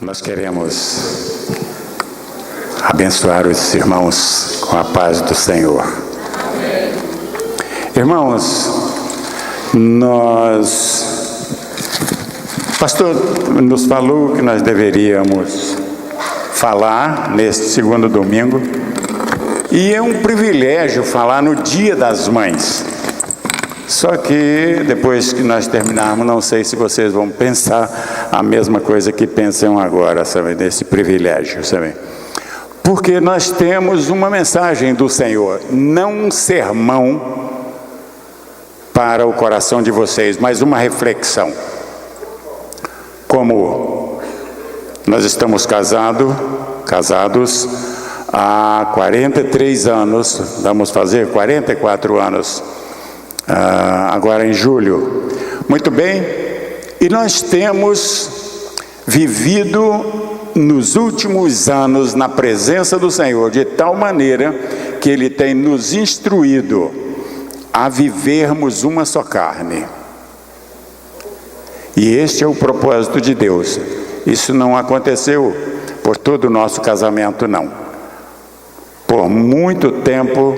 Nós queremos abençoar os irmãos com a paz do Senhor. Irmãos, o pastor nos falou que nós deveríamos falar neste segundo domingo, e é um privilégio falar no Dia das Mães. Só que depois que nós terminarmos, não sei se vocês vão pensar a mesma coisa que pensam agora, sabe, desse privilégio, sabe? Porque nós temos uma mensagem do Senhor, não um sermão para o coração de vocês, mas uma reflexão. Como nós estamos casados há 43 anos, vamos fazer 44 anos, agora em julho. Muito bem, e nós temos vivido nos últimos anos na presença do Senhor, de tal maneira que Ele tem nos instruído a vivermos uma só carne. E este é o propósito de Deus. Isso não aconteceu por todo o nosso casamento, não. Por muito tempo,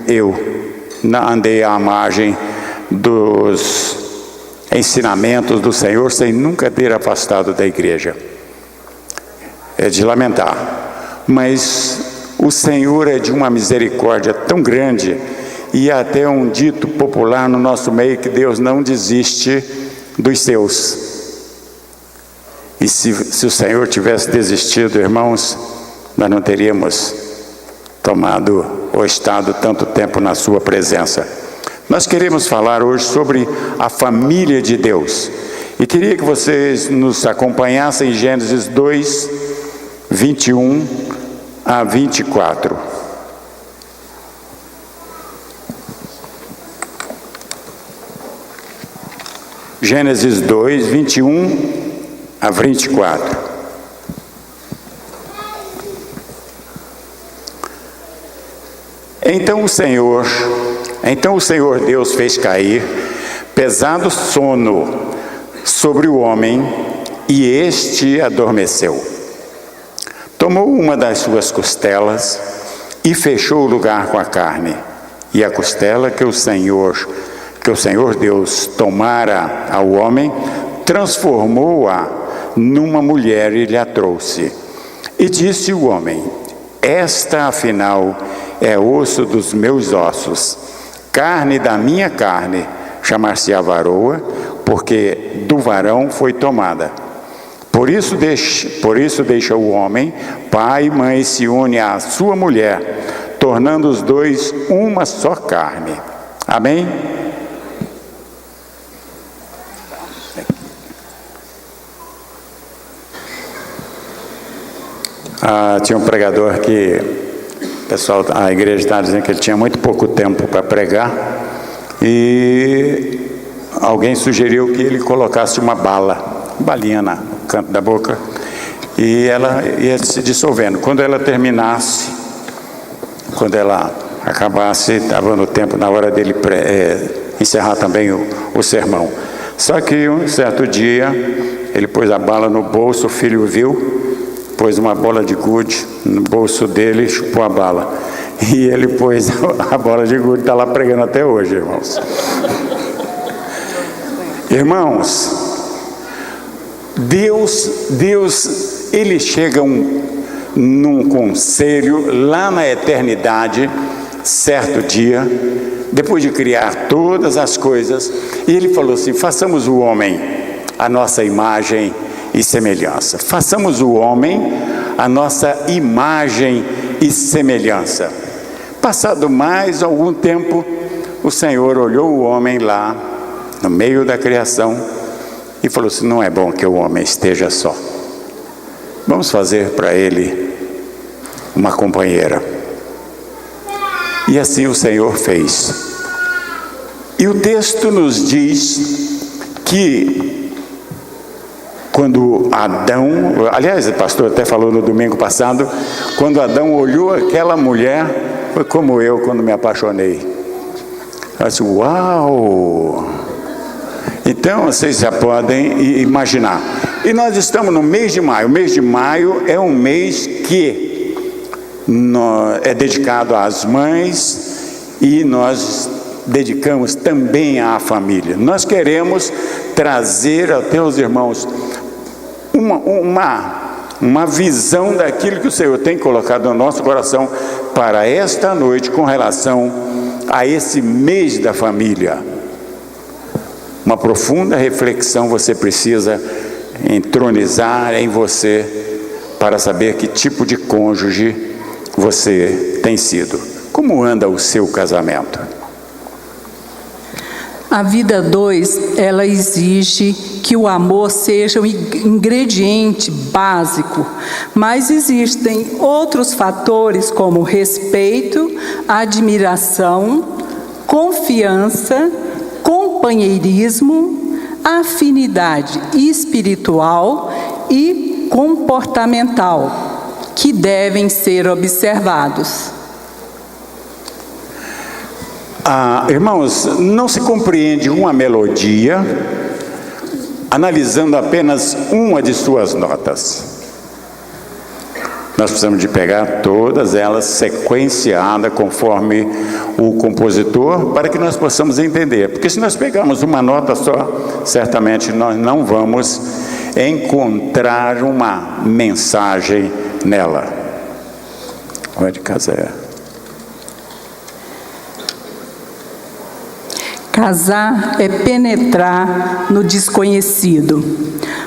eu andei à margem dos ensinamentos do Senhor sem nunca ter afastado da igreja. É de lamentar. Mas o Senhor é de uma misericórdia tão grande, e até um dito popular no nosso meio que Deus não desiste dos seus. E se o Senhor tivesse desistido, irmãos, nós não teríamos tomado ou estado tanto tempo na sua presença. Nós queremos falar hoje sobre a família de Deus. E queria que vocês nos acompanhassem em Gênesis 2, 21 a 24. Gênesis 2, 21 a 24. Então o Senhor Deus fez cair pesado sono sobre o homem, e este adormeceu. Tomou uma das suas costelas e fechou o lugar com a carne. E a costela que o Senhor Deus tomara ao homem, transformou-a numa mulher e lhe a trouxe. E disse o homem: esta afinal é osso dos meus ossos, carne da minha carne, chamar-se-á varoa, porque do varão foi tomada. Por isso deixa o homem, pai e mãe, se une à sua mulher, tornando os dois uma só carne. Amém? Tinha um pregador que a igreja está dizendo que ele tinha muito pouco tempo para pregar, e alguém sugeriu que ele colocasse uma balinha no canto da boca, e ela ia se dissolvendo. Quando ela terminasse, quando ela acabasse, estava no tempo, na hora dele encerrar também o sermão. Só que um certo dia, ele pôs a bala no bolso, o filho viu, pôs uma bola de gude no bolso dele e chupou a bala. E ele pôs a bola de gude, está lá pregando até hoje, irmãos. Irmãos, Deus, Ele chega num conselho lá na eternidade, certo dia, depois de criar todas as coisas, e Ele falou assim: façamos o homem a nossa imagem e semelhança. Façamos o homem a nossa imagem e semelhança. Passado mais algum tempo, o Senhor olhou o homem lá, no meio da criação, e falou assim: não é bom que o homem esteja só. Vamos fazer para ele uma companheira. E assim o Senhor fez. E o texto nos diz que quando Adão, aliás, o pastor até falou no domingo passado, quando Adão olhou aquela mulher, foi como eu quando me apaixonei. Eu disse: uau! Então, vocês já podem imaginar. E nós estamos no mês de maio. O mês de maio é um mês que é dedicado às mães e nós dedicamos também à família. Nós queremos trazer até os irmãos uma visão daquilo que o Senhor tem colocado no nosso coração para esta noite com relação a esse mês da família. Uma profunda reflexão você precisa entronizar em você para saber que tipo de cônjuge você tem sido. Como anda o seu casamento? A vida 2, ela exige que o amor seja um ingrediente básico, mas existem outros fatores como respeito, admiração, confiança, companheirismo, afinidade espiritual e comportamental, que devem ser observados. Irmãos, não se compreende uma melodia analisando apenas uma de suas notas. Nós precisamos de pegar todas elas sequenciadas conforme o compositor, para que nós possamos entender. Porque se nós pegarmos uma nota só, certamente nós não vamos encontrar uma mensagem nela. Vai de casa. Casar é penetrar no desconhecido.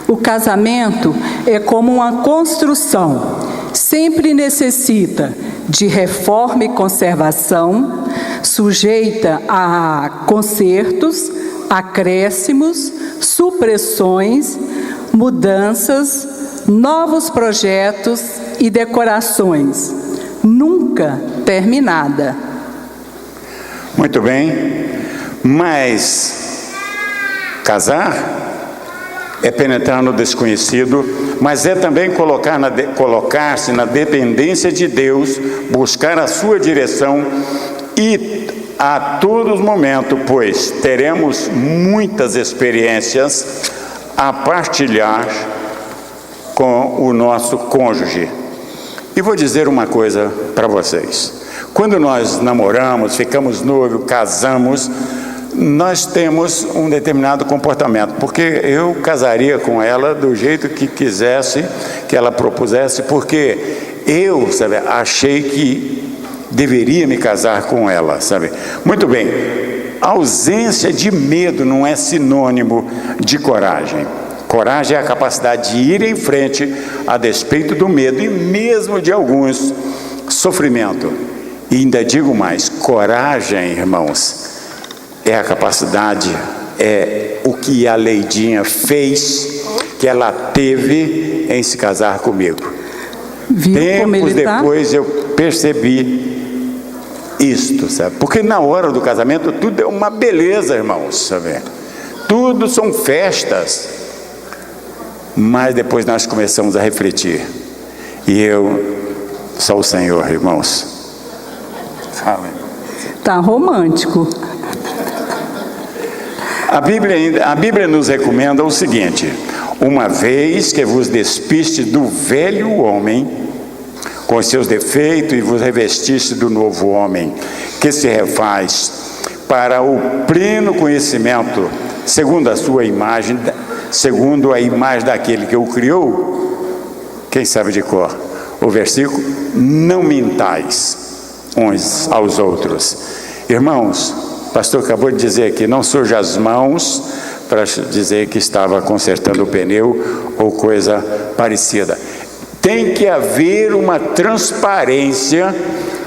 O casamento é como uma construção, sempre necessita de reforma e conservação, sujeita a consertos, acréscimos, supressões, mudanças, novos projetos e decorações, nunca terminada. Muito bem. Mas casar é penetrar no desconhecido, mas é também colocar-se na dependência de Deus, buscar a sua direção e a todos momentos, pois teremos muitas experiências a partilhar com o nosso cônjuge. E vou dizer uma coisa para vocês: quando nós namoramos, ficamos noivos, casamos, nós temos um determinado comportamento, porque eu casaria com ela do jeito que quisesse, que ela propusesse, porque eu, sabe, achei que deveria me casar com ela, sabe? Muito bem, a ausência de medo não é sinônimo de coragem. Coragem é a capacidade de ir em frente a despeito do medo e mesmo de alguns sofrimentos. E ainda digo mais, coragem, irmãos, é a capacidade, é o que a Leidinha fez, que ela teve em se casar comigo. Tempos depois eu percebi isto, sabe? Porque na hora do casamento tudo é uma beleza, irmãos, sabe? Tudo são festas. Mas depois nós começamos a refletir. E só o Senhor, irmãos. Fala. Tá romântico. A Bíblia nos recomenda o seguinte: uma vez que vos despiste do velho homem, com seus defeitos, e vos revestiste do novo homem, que se refaz para o pleno conhecimento, segundo a sua imagem, segundo a imagem daquele que o criou. Quem sabe de cor o versículo? Não mintais uns aos outros. Irmãos, o pastor acabou de dizer aqui: não suja as mãos para dizer que estava consertando o pneu ou coisa parecida. Tem que haver uma transparência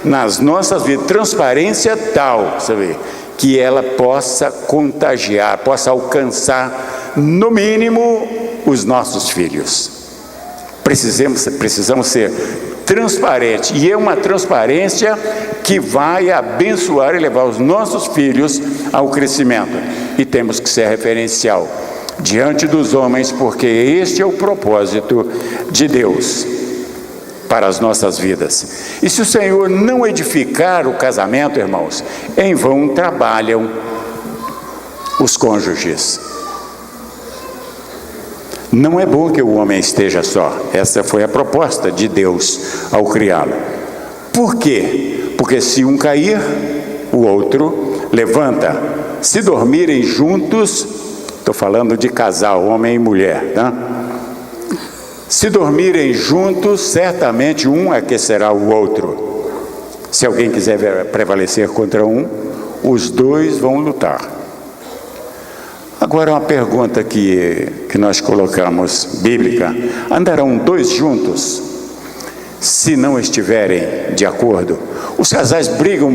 nas nossas vidas, transparência tal, sabe, que ela possa contagiar, possa alcançar, no mínimo, os nossos filhos. Precisamos ser transparentes, e é uma transparência que vai abençoar e levar os nossos filhos ao crescimento. E temos que ser referencial diante dos homens, porque este é o propósito de Deus para as nossas vidas. E se o Senhor não edificar o casamento, irmãos, em vão trabalham os cônjuges. Não é bom que o homem esteja só. Essa foi a proposta de Deus ao criá-lo. Por quê? Porque se um cair, o outro levanta. Se dormirem juntos, estou falando de casal, homem e mulher, tá? Se dormirem juntos, certamente um aquecerá o outro. Se alguém quiser prevalecer contra um, os dois vão lutar. Agora uma pergunta que nós colocamos, bíblica: andarão dois juntos se não estiverem de acordo? Os casais brigam,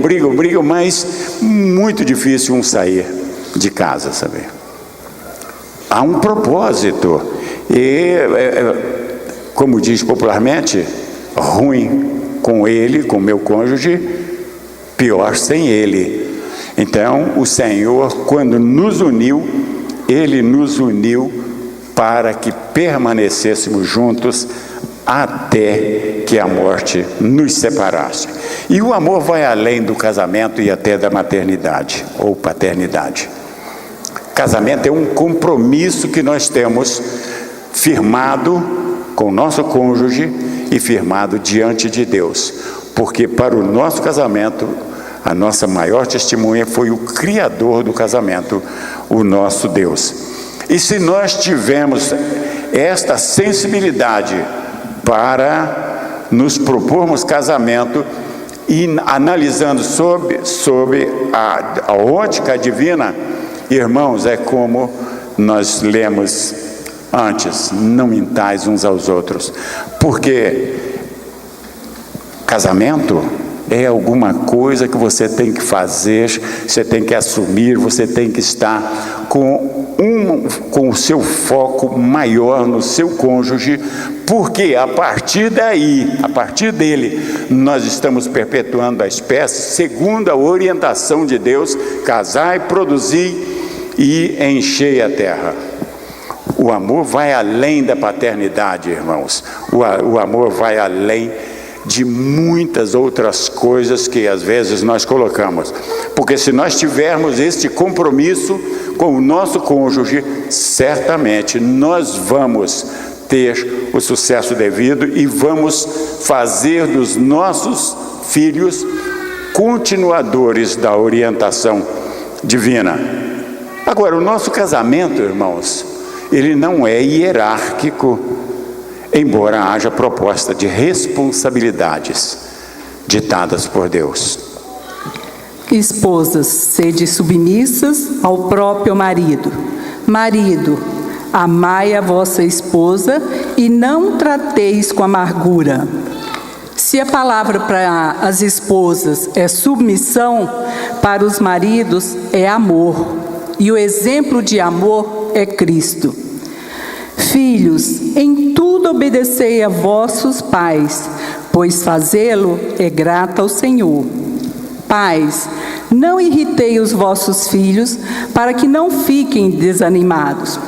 mas muito difícil um sair de casa, sabe? Há um propósito e, como diz popularmente, ruim com ele, com meu cônjuge, pior sem ele. Então, o Senhor, quando nos uniu, Ele nos uniu para que permanecêssemos juntos até que a morte nos separasse. E o amor vai além do casamento e até da maternidade ou paternidade. Casamento é um compromisso que nós temos firmado com o nosso cônjuge e firmado diante de Deus. Porque para o nosso casamento, a nossa maior testemunha foi o Criador do casamento, o nosso Deus. E se nós tivermos esta sensibilidade para nos propormos casamento e analisando sob a ótica divina, irmãos, é como nós lemos antes: não mintais uns aos outros. Porque casamento é alguma coisa que você tem que fazer, você tem que assumir, você tem que estar com o seu foco maior no seu cônjuge, porque a partir dele, nós estamos perpetuando a espécie segundo a orientação de Deus: casai, produzi e enchei a terra. O amor vai além da paternidade, irmãos. O amor vai além de muitas outras coisas que às vezes nós colocamos. Porque se nós tivermos este compromisso com o nosso cônjuge, certamente nós vamos ter o sucesso devido e vamos fazer dos nossos filhos continuadores da orientação divina. Agora, o nosso casamento, irmãos, ele não é hierárquico, embora haja proposta de responsabilidades ditadas por Deus. Esposas, sede submissas ao próprio marido. Marido, amai a vossa esposa e não trateis com amargura. Se a palavra para as esposas é submissão, para os maridos é amor. E o exemplo de amor é Cristo. Filhos, em tudo obedecei a vossos pais, pois fazê-lo é grato ao Senhor. Pais, não irritei os vossos filhos, para que não fiquem desanimados.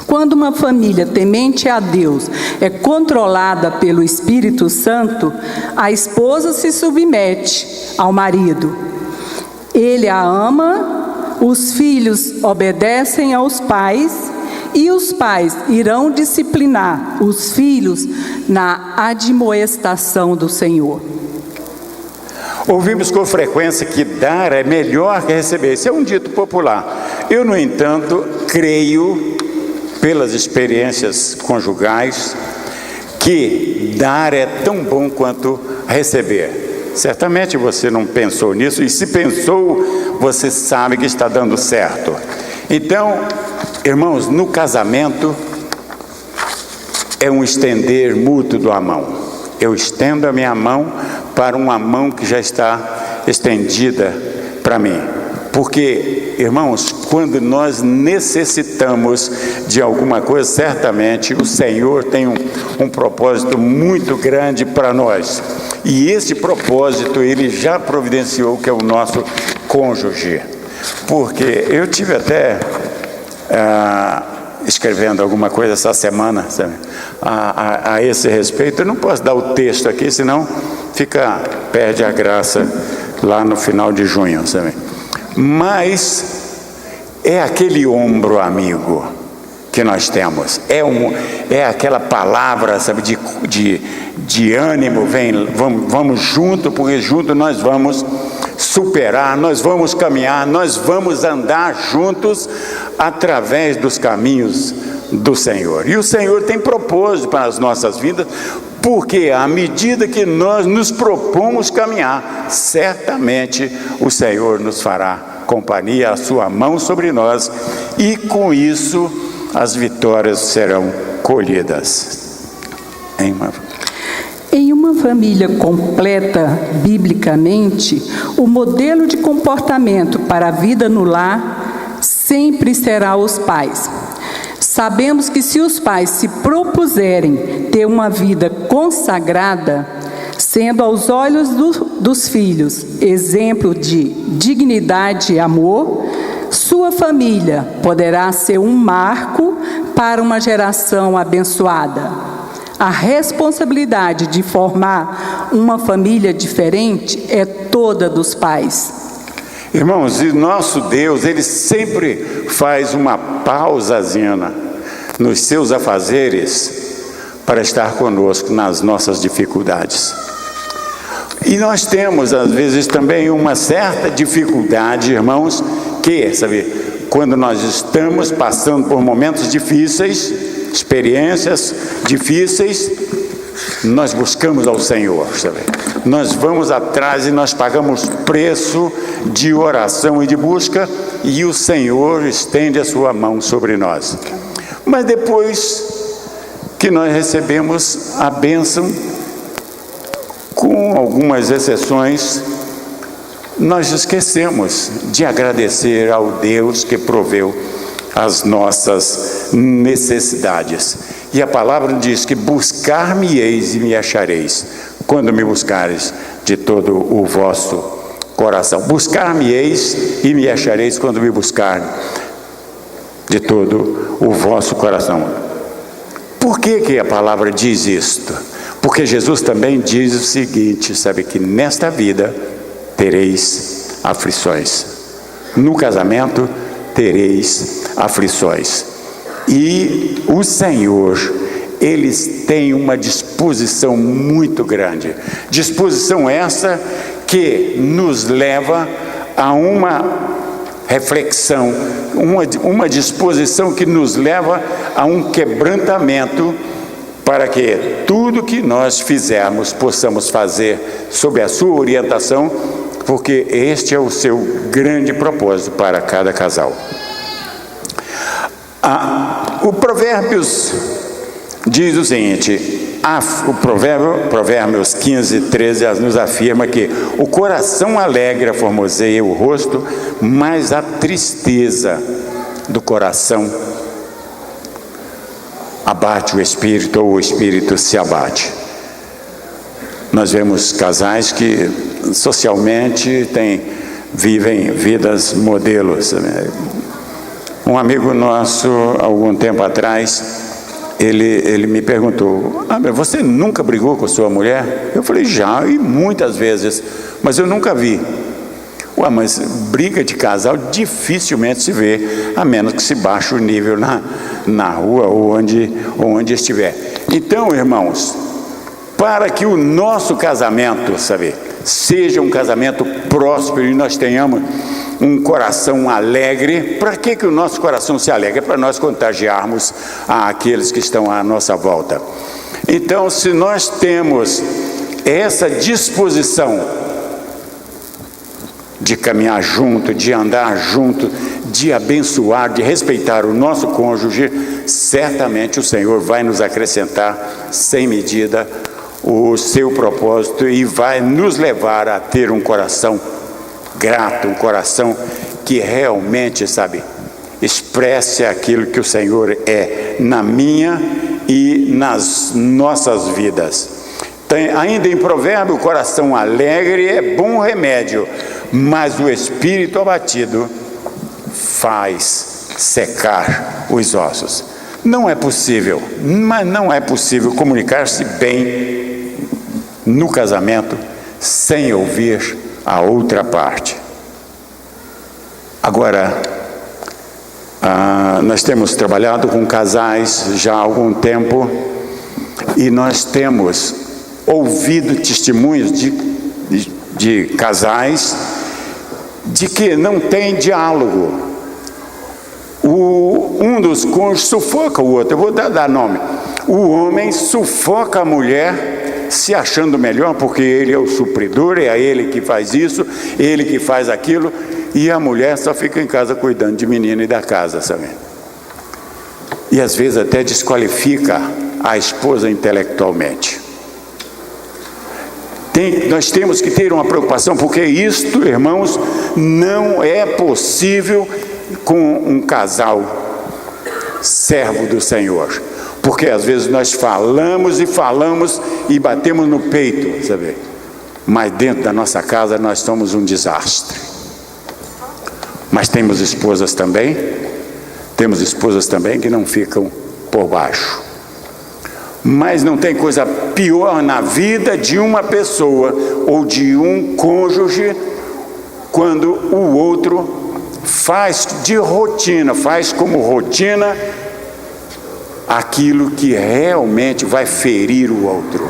Quando uma família temente a Deus é controlada pelo Espírito Santo, a esposa se submete ao marido. Ele a ama, os filhos obedecem aos pais, e os pais irão disciplinar os filhos na admoestação do Senhor. Ouvimos com frequência que dar é melhor que receber. Isso é um dito popular. Eu, no entanto, creio, pelas experiências conjugais, que dar é tão bom quanto receber. Certamente você não pensou nisso, e se pensou, você sabe que está dando certo. Então, irmãos, no casamento é um estender mútuo da mão. Eu estendo a minha mão para uma mão que já está estendida para mim. Porque, irmãos, quando nós necessitamos de alguma coisa, certamente o Senhor tem um propósito muito grande para nós. E esse propósito Ele já providenciou, que é o nosso cônjuge. Porque eu tive até escrevendo alguma coisa essa semana, sabe, a esse respeito. Eu não posso dar o texto aqui, senão perde a graça lá no final de junho, sabe? Mas é aquele ombro amigo que nós temos. É aquela palavra, sabe, de ânimo, vamos junto, porque junto nós vamos superar, nós vamos caminhar, nós vamos andar juntos através dos caminhos do Senhor. E o Senhor tem propósito para as nossas vidas, porque à medida que nós nos propomos caminhar, certamente o Senhor nos fará companhia, a sua mão sobre nós, e com isso as vitórias serão colhidas. Em uma família completa, biblicamente, o modelo de comportamento para a vida no lar sempre será os pais. Sabemos que se os pais se propuserem ter uma vida consagrada, sendo aos olhos dos filhos exemplo de dignidade e amor, sua família poderá ser um marco para uma geração abençoada. A responsabilidade de formar uma família diferente é toda dos pais. Irmãos, e nosso Deus, Ele sempre faz uma pausazinha nos seus afazeres para estar conosco nas nossas dificuldades. E nós temos, às vezes, também uma certa dificuldade, irmãos, que, sabe, quando nós estamos passando por momentos difíceis, experiências difíceis, nós buscamos ao Senhor, sabe? Nós vamos atrás e nós pagamos preço de oração e de busca, e o Senhor estende a sua mão sobre nós. Mas depois que nós recebemos a bênção, com algumas exceções, nós esquecemos de agradecer ao Deus que proveu as nossas necessidades. E a palavra diz que buscar-me-eis e me achareis, quando me buscares de todo o vosso coração. Buscar-me-eis e me achareis quando me buscar de todo o vosso coração. Por que a palavra diz isto? Porque Jesus também diz o seguinte, sabe, que nesta vida tereis aflições. No casamento tereis aflições. E o Senhor, Ele tem uma disposição muito grande. Disposição essa que nos leva a uma reflexão, uma disposição que nos leva a um quebrantamento, para que tudo que nós fizermos possamos fazer sob a sua orientação, porque este é o seu grande propósito para cada casal. O Provérbios diz o seguinte, o Provérbios 15, 13 nos afirma que o coração alegre formoseia o rosto, mas a tristeza do coração abate o espírito, ou o espírito se abate. Nós vemos casais que socialmente vivem vidas modelos. Um amigo nosso, algum tempo atrás, ele me perguntou, mas você nunca brigou com sua mulher? Eu falei, já, e muitas vezes, mas eu nunca vi. Mas briga de casal dificilmente se vê, a menos que se baixe o nível na rua ou onde estiver. Então, irmãos, para que o nosso casamento, sabe, seja um casamento próspero e nós tenhamos um coração alegre, para que o nosso coração se alegre? É para nós contagiarmos aqueles que estão à nossa volta. Então, se nós temos essa disposição de caminhar junto, de andar junto, de abençoar, de respeitar o nosso cônjuge, certamente o Senhor vai nos acrescentar sem medida o seu propósito e vai nos levar a ter um coração grato, um coração que realmente, sabe, expresse aquilo que o Senhor é na minha e nas nossas vidas. Ainda em Provérbio, o coração alegre é bom remédio, mas o espírito abatido faz secar os ossos. Não é possível, mas não é possível comunicar-se bem no casamento sem ouvir a outra parte. Agora, Nós temos trabalhado com casais já há algum tempo e nós temos ouvido testemunhos de casais de que não tem diálogo. Um dos cônjuges sufoca o outro. Eu vou dar nome. O homem sufoca a mulher se achando melhor porque ele é o supridor, é ele que faz isso, ele que faz aquilo, e a mulher só fica em casa cuidando de menino e da casa, sabe? E às vezes até desqualifica a esposa intelectualmente. Nós temos que ter uma preocupação, porque isto, irmãos, não é possível com um casal servo do Senhor. Porque às vezes nós falamos e batemos no peito, sabe? Mas dentro da nossa casa nós somos um desastre. Mas temos esposas também que não ficam por baixo. Mas não tem coisa pior na vida de uma pessoa ou de um cônjuge quando o outro faz de rotina, faz como rotina aquilo que realmente vai ferir o outro.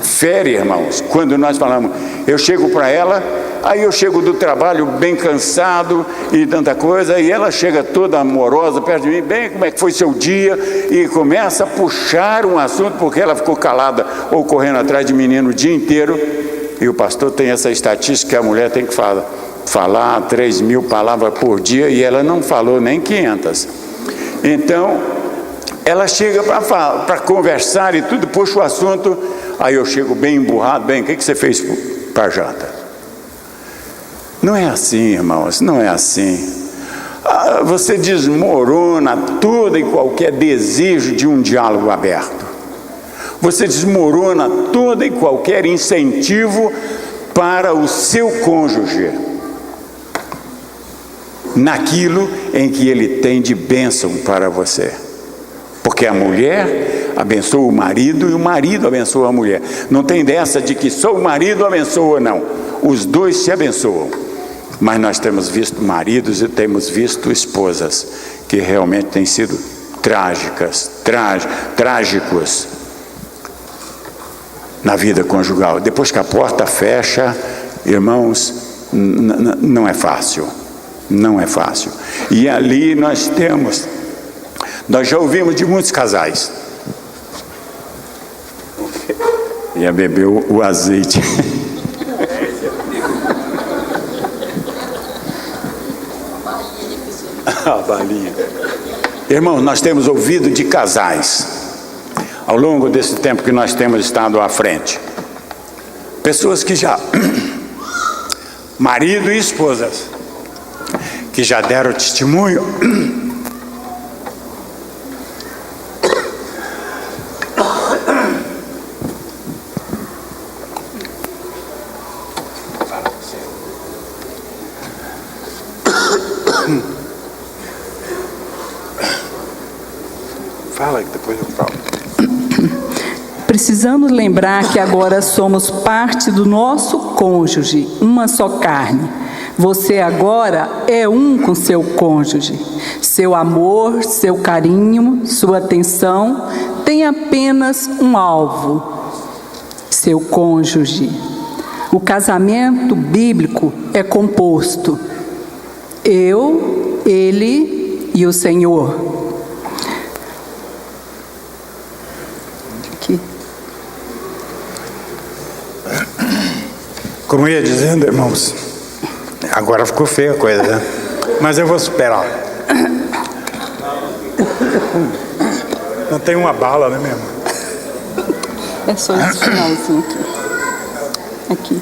Fere, irmãos, quando nós falamos, eu chego para ela, aí eu chego do trabalho bem cansado e tanta coisa, e ela chega toda amorosa perto de mim, bem, como é que foi seu dia? E começa a puxar um assunto, porque ela ficou calada ou correndo atrás de menino o dia inteiro, e o pastor tem essa estatística que a mulher tem que falar 3.000 palavras por dia, e ela não falou nem 500. Então, ela chega para conversar e tudo, puxa o assunto, aí eu chego bem emburrado, bem, o que você fez para janta? Não é assim, irmãos, não é assim. Você desmorona todo e qualquer desejo de um diálogo aberto. Você desmorona todo e qualquer incentivo para o seu cônjuge, naquilo em que ele tem de bênção para você. Porque a mulher abençoa o marido e o marido abençoa a mulher. Não tem dessa de que só o marido abençoa, não. Os dois se abençoam. Mas nós temos visto maridos e temos visto esposas que realmente têm sido trágicos na vida conjugal. Depois que a porta fecha, irmãos, não é fácil. Não é fácil. E ali nós já ouvimos de muitos casais. Ia beber o azeite. A balinha. Irmão, nós temos ouvido de casais, ao longo desse tempo que nós temos estado à frente, pessoas que já, marido e esposas, que já deram testemunho Fala que depois eu falo. Precisamos lembrar que agora somos parte do nosso cônjuge, uma só carne. Você agora é um com seu cônjuge. Seu amor, seu carinho, sua atenção tem apenas um alvo: seu cônjuge. O casamento bíblico é composto: eu, ele e o Senhor. Como eu ia dizendo, irmãos, agora ficou feia a coisa, né? Mas eu vou superar. Não tem uma bala, né, minha irmã? É só esse finalzinho aqui.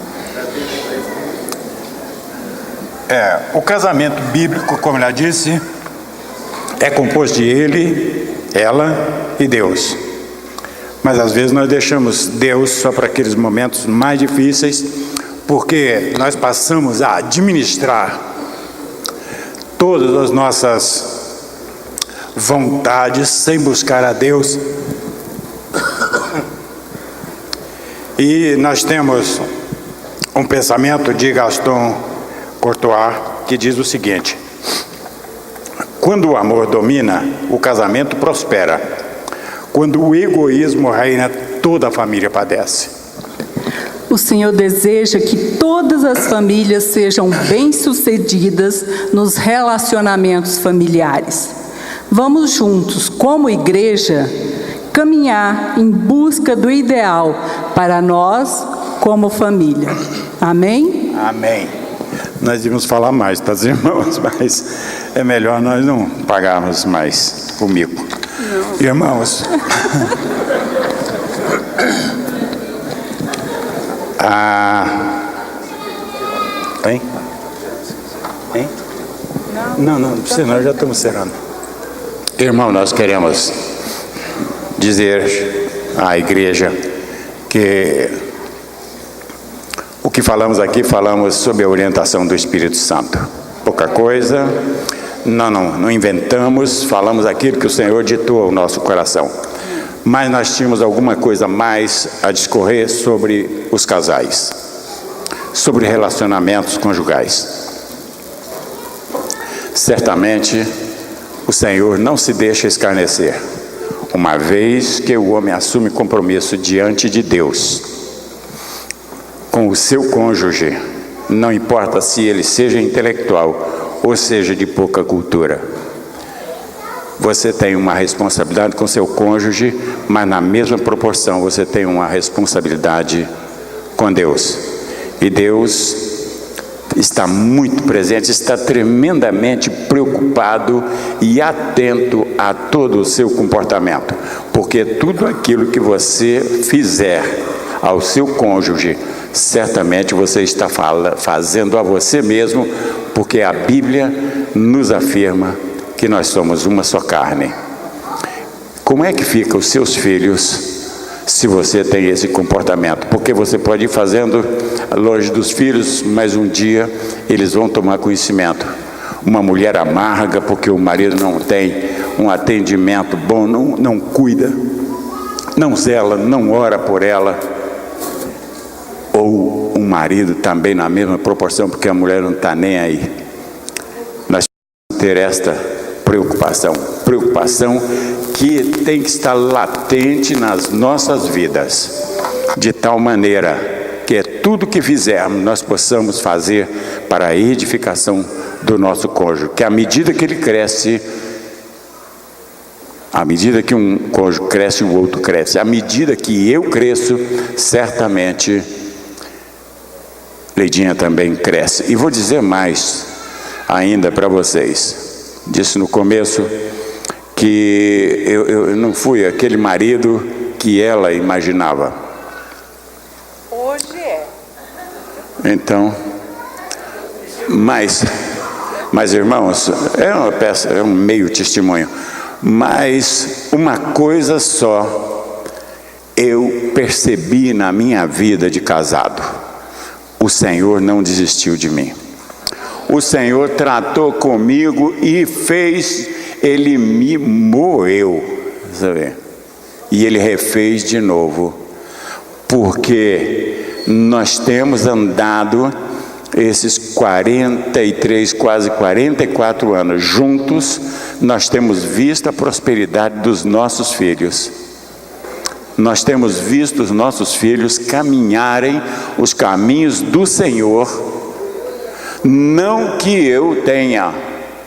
O casamento bíblico, como ela disse, é composto de ele, ela e Deus. Mas às vezes nós deixamos Deus só para aqueles momentos mais difíceis, porque nós passamos a administrar todas as nossas vontades sem buscar a Deus. E nós temos um pensamento de Gaston Courtois que diz o seguinte: Quando o amor domina, o casamento prospera. Quando o egoísmo reina, toda a família padece. O Senhor deseja que todas as famílias sejam bem-sucedidas nos relacionamentos familiares. Vamos juntos, como igreja, caminhar em busca do ideal para nós como família. Amém? Amém. Nós íamos falar mais, tá, irmãos? Mas é melhor nós não pagarmos mais o mico. Não. Irmãos... Hein? Hein? Não precisa, nós já estamos encerrando. Irmão, nós queremos dizer à igreja que o que falamos aqui, falamos sob a orientação do Espírito Santo. Pouca coisa, não inventamos, falamos aquilo que o Senhor ditou ao nosso coração. Mas nós tínhamos alguma coisa mais a discorrer sobre os casais, sobre relacionamentos conjugais. Certamente, o Senhor não se deixa escarnecer, uma vez que o homem assume compromisso diante de Deus, com o seu cônjuge, não importa se ele seja intelectual ou seja de pouca cultura. Você tem uma responsabilidade com seu cônjuge, mas na mesma proporção você tem uma responsabilidade com Deus. E Deus está muito presente, está tremendamente preocupado e atento a todo o seu comportamento. Porque tudo aquilo que você fizer ao seu cônjuge, certamente você está fazendo a você mesmo, porque a Bíblia nos afirma que nós somos uma só carne. Como é que ficam os seus filhos se você tem esse comportamento? Porque você pode ir fazendo longe dos filhos, mas um dia eles vão tomar conhecimento. Uma mulher amarga porque o marido não tem um atendimento bom, não cuida, não zela, não ora por ela. Ou um marido também na mesma proporção, porque a mulher não está nem aí. Nós temos que ter esta preocupação que tem que estar latente nas nossas vidas, de tal maneira que tudo que fizermos nós possamos fazer para a edificação do nosso cônjuge, que à medida que ele cresce, à medida que um cônjuge cresce, o outro cresce, à medida que eu cresço, certamente Leidinha também cresce. E vou dizer mais ainda para vocês. Disse no começo que eu não fui aquele marido que ela imaginava. Hoje é. Então, mas irmãos, é um meio testemunho. Mas uma coisa só eu percebi na minha vida de casado: o Senhor não desistiu de mim. O Senhor tratou comigo e Ele me moeu, sabe? E Ele refez de novo, porque nós temos andado esses 43, quase 44 anos juntos, nós temos visto a prosperidade dos nossos filhos. Nós temos visto os nossos filhos caminharem os caminhos do Senhor. Não que eu tenha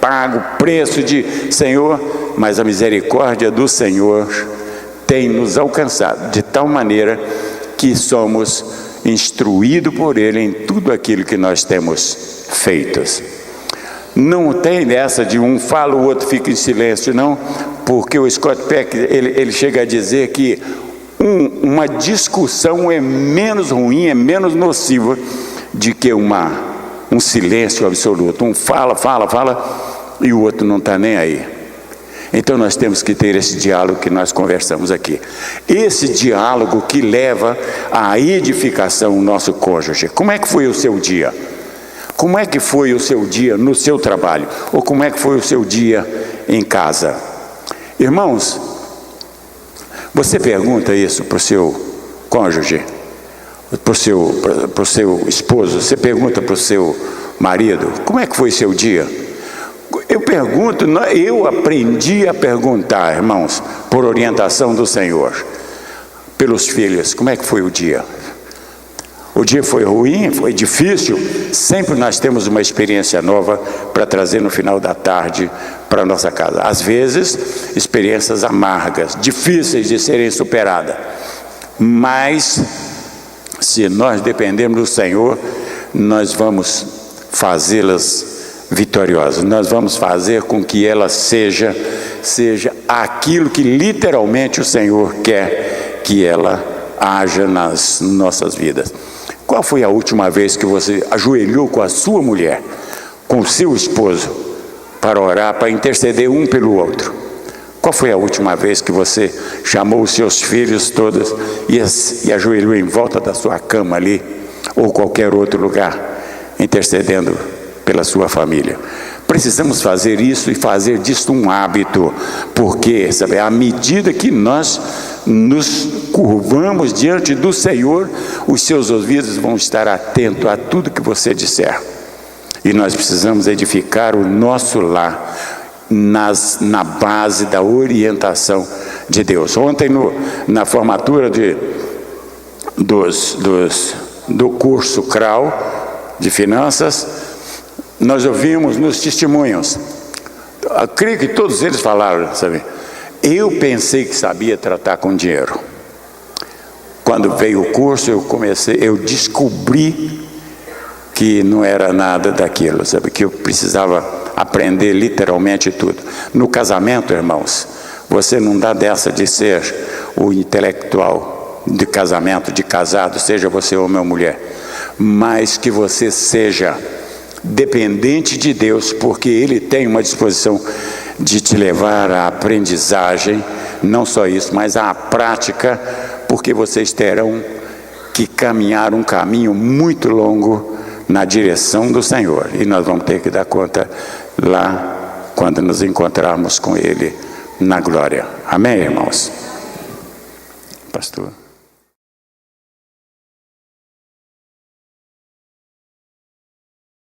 pago o preço de Senhor, mas a misericórdia do Senhor tem nos alcançado de tal maneira que somos instruídos por Ele em tudo aquilo que nós temos feito. Não tem dessa de um fala, o outro fica em silêncio, não, porque o Scott Peck, ele chega a dizer que uma discussão é menos ruim, é menos nociva de que um silêncio absoluto. Um fala e o outro não está nem aí. Então nós temos que ter esse diálogo que nós conversamos aqui. Esse diálogo que leva à edificação do nosso cônjuge. Como é que foi o seu dia? Como é que foi o seu dia no seu trabalho? Ou como é que foi o seu dia em casa? Irmãos, você pergunta isso para o seu cônjuge? Para o seu esposo? Você pergunta para o seu marido? Como é que foi seu dia? pergunto, eu aprendi a perguntar, irmãos, por orientação do Senhor, pelos filhos, como é que foi o dia? O dia foi ruim, foi difícil? Sempre nós temos uma experiência nova para trazer no final da tarde para a nossa casa. Às vezes, experiências amargas, difíceis de serem superadas. Mas, se nós dependermos do Senhor, nós vamos fazê-las vitoriosas. Nós vamos fazer com que ela seja aquilo que literalmente o Senhor quer que ela haja nas nossas vidas. Qual foi a última vez que você ajoelhou com a sua mulher, com o seu esposo, para orar, para interceder um pelo outro? Qual foi a última vez que você chamou os seus filhos todos e ajoelhou em volta da sua cama ali, ou qualquer outro lugar, intercedendo pela sua família? Precisamos fazer isso e fazer disso um hábito, porque, sabe, à medida que nós nos curvamos diante do Senhor, os seus ouvidos vão estar atentos a tudo que você disser. E nós precisamos edificar o nosso lar na base da orientação de Deus. Ontem, na formatura do curso CRAU de Finanças, nós ouvimos nos testemunhos, eu creio que todos eles falaram, sabe, eu pensei que sabia tratar com dinheiro. Quando veio o curso, eu descobri que não era nada daquilo, sabe, que eu precisava aprender literalmente tudo. No casamento, irmãos, você não dá dessa de ser o intelectual de casamento, de casado, seja você homem ou mulher, mas que você seja dependente de Deus, porque Ele tem uma disposição de te levar à aprendizagem, não só isso, mas à prática, porque vocês terão que caminhar um caminho muito longo na direção do Senhor, e nós vamos ter que dar conta lá, quando nos encontrarmos com Ele na glória. Amém, irmãos? Pastor.